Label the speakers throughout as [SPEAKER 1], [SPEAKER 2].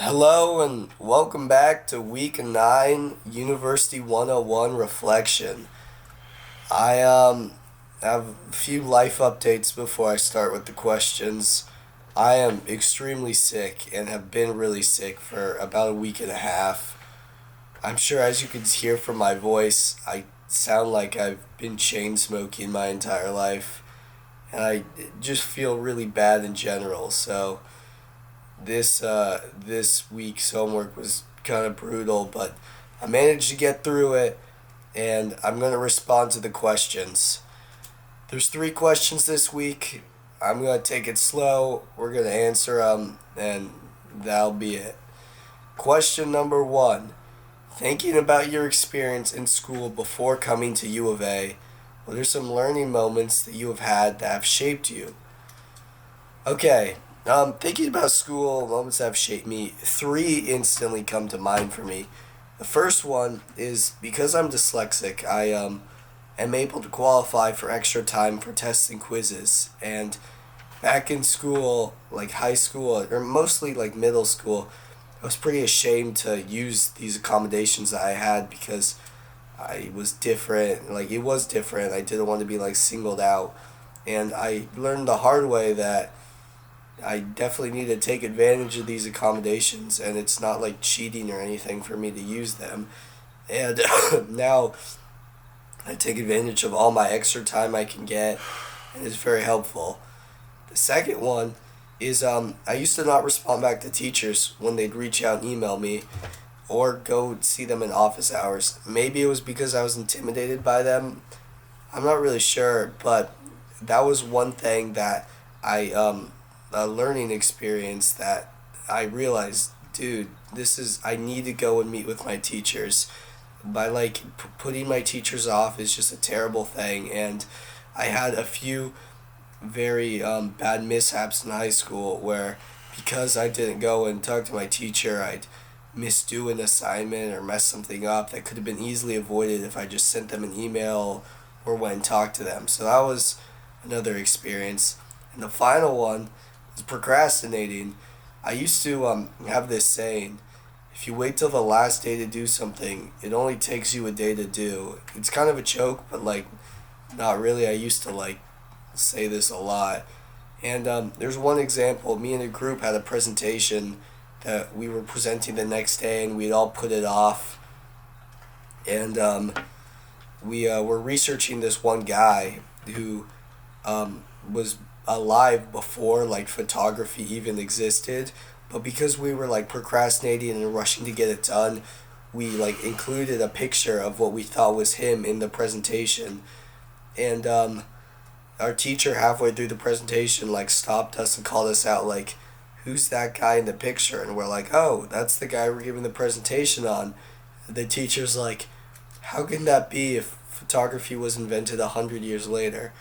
[SPEAKER 1] Hello and welcome back to Week 9 University 101 Reflection. I have a few life updates before I start with the questions. I am extremely sick and have been really sick for about a week and a half. I'm sure as you can hear from my voice, I sound like I've been chain smoking my entire life, and I just feel really bad in general. So this week's homework was kind of brutal, but I managed to get through it, and I'm gonna respond to the questions. There's three questions this week. I'm gonna take it slow. We're gonna answer them, and that'll be it. Question number one: thinking about your experience in school before coming to U of A, what are some learning moments that you have had that have shaped you? Okay, thinking about school, moments that have shaped me, three instantly come to mind for me. The first one is because I'm dyslexic, I am able to qualify for extra time for tests and quizzes. And back in school, like high school, or mostly like middle school, I was pretty ashamed to use these accommodations that I had because I was different. Like, it was different. I didn't want to be like singled out. And I learned the hard way that I definitely need to take advantage of these accommodations, and it's not like cheating or anything for me to use them. And now I take advantage of all my extra time I can get, and it's very helpful. The second one is I used to not respond back to teachers when they'd reach out and email me or go see them in office hours. Maybe it was because I was intimidated by them. I'm not really sure, but that was one thing that I a learning experience that I realized, dude, I need to go and meet with my teachers. By like putting my teachers off is just a terrible thing, and I had a few very bad mishaps in high school where because I didn't go and talk to my teacher, I'd misdo an assignment or mess something up that could have been easily avoided if I just sent them an email or went and talked to them. So that was another experience. And the final one was procrastinating. I used to have this saying, if you wait till the last day to do something, it only takes you a day to do. It's kind of a joke, but like, not really. I used to like say this a lot. And there's one example. Me and a group had a presentation that we were presenting the next day, and we'd all put it off. And we were researching this one guy who was alive before like photography even existed, but because we were like procrastinating and rushing to get it done, we like included a picture of what we thought was him in the presentation. And our teacher halfway through the presentation like stopped us and called us out like, who's that guy in the picture? And we're like, oh, that's the guy we're giving the presentation on. The teacher's like, how can that be if photography was invented 100 years later?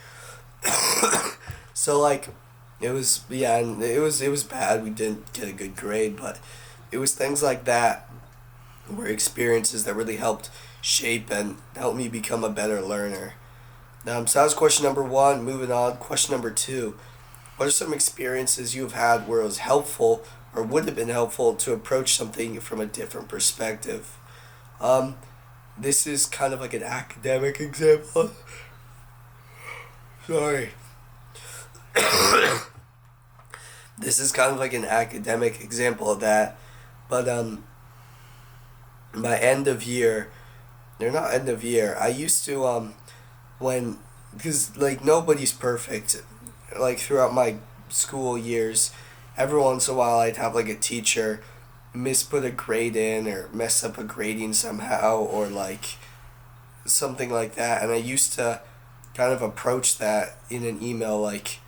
[SPEAKER 1] So like, it was, yeah, and it was bad. We didn't get a good grade, but it was things like that were experiences that really helped shape and help me become a better learner. So that was question number one. Moving on, question number two: what are some experiences you've had where it was helpful or would have been helpful to approach something from a different perspective? Um, this is kind of like an academic example. Sorry. This is kind of like an academic example of that. But my end of year, they're not end of year. I used to when because like nobody's perfect. Like throughout my school years, every once in a while I'd have like a teacher misput a grade in or mess up a grading somehow or like something like that, and I used to kind of approach that in an email like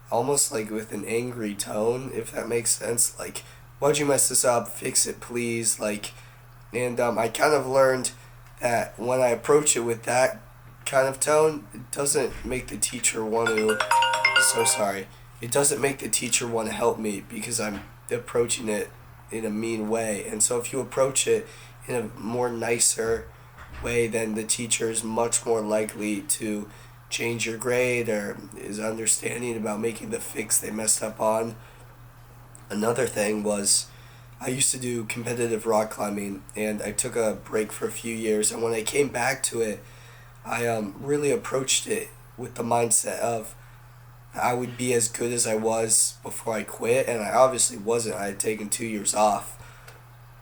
[SPEAKER 1] almost like with an angry tone, if that makes sense. Like, why'd you mess this up? Fix it, please. Like, and I kind of learned that when I approach it with that kind of tone, it doesn't make the teacher want to. So sorry. It doesn't make the teacher want to help me because I'm approaching it in a mean way. And so if you approach it in a more nicer way, then the teacher is much more likely to change your grade or is understanding about making the fix they messed up on. Another thing was I used to do competitive rock climbing, and I took a break for a few years. And when I came back to it, I really approached it with the mindset of I would be as good as I was before I quit, and I obviously wasn't. I had taken 2 years off,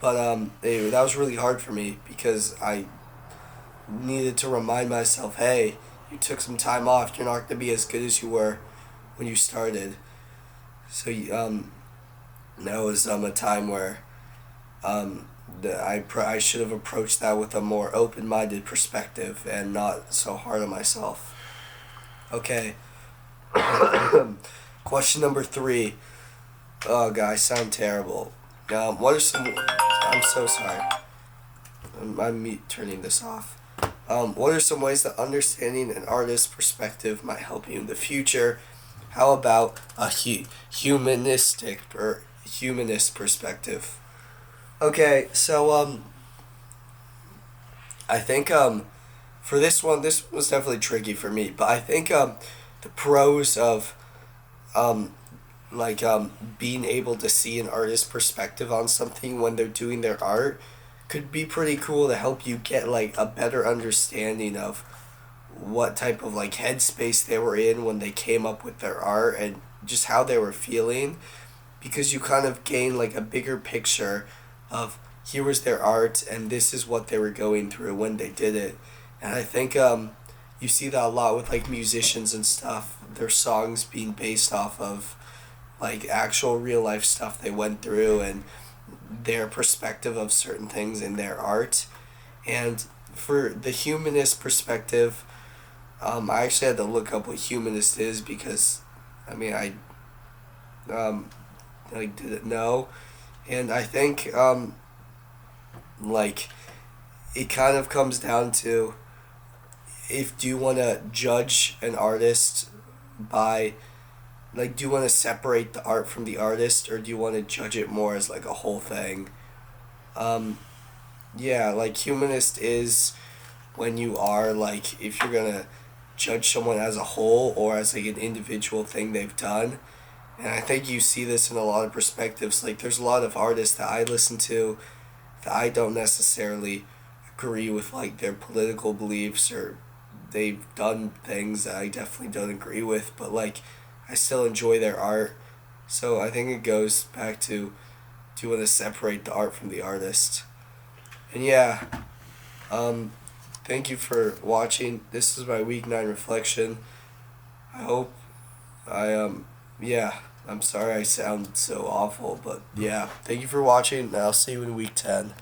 [SPEAKER 1] but that was really hard for me because I needed to remind myself, hey, you took some time off. You're not going to be as good as you were when you started. So that was a time where I should have approached that with a more open minded perspective and not so hard on myself. Okay. Question number 3. Oh, God, I sound terrible. What are some? I'm so sorry. I'm turning this off. What are some ways that understanding an artist's perspective might help you in the future? How about a humanistic or humanist perspective? Okay, so I think for this was definitely tricky for me, but I think the pros of um, being able to see an artist's perspective on something when they're doing their art could be pretty cool to help you get like a better understanding of what type of like headspace they were in when they came up with their art and just how they were feeling, because you kind of gain like a bigger picture of here was their art and this is what they were going through when they did it. And I think you see that a lot with like musicians and stuff, their songs being based off of like actual real life stuff they went through and their perspective of certain things in their art. And for the humanist perspective, I actually had to look up what humanist is because I mean um, I didn't know. And I think like it kind of comes down to, if do you want to judge an artist by, like, do you want to separate the art from the artist, or do you want to judge it more as like a whole thing? um yeah, like humanist is when you are like, if you're gonna judge someone as a whole or as like an individual thing they've done. And I think you see this in a lot of perspectives. Like there's a lot of artists that I listen to that I don't necessarily agree with like their political beliefs, or they've done things that I definitely don't agree with, but like I still enjoy their art. So I think it goes back to, do you want to separate the art from the artist? And yeah, um, thank you for watching. This is my week 9 reflection. I hope yeah, I'm sorry I sound so awful, but yeah, thank you for watching, and I'll see you in week 10.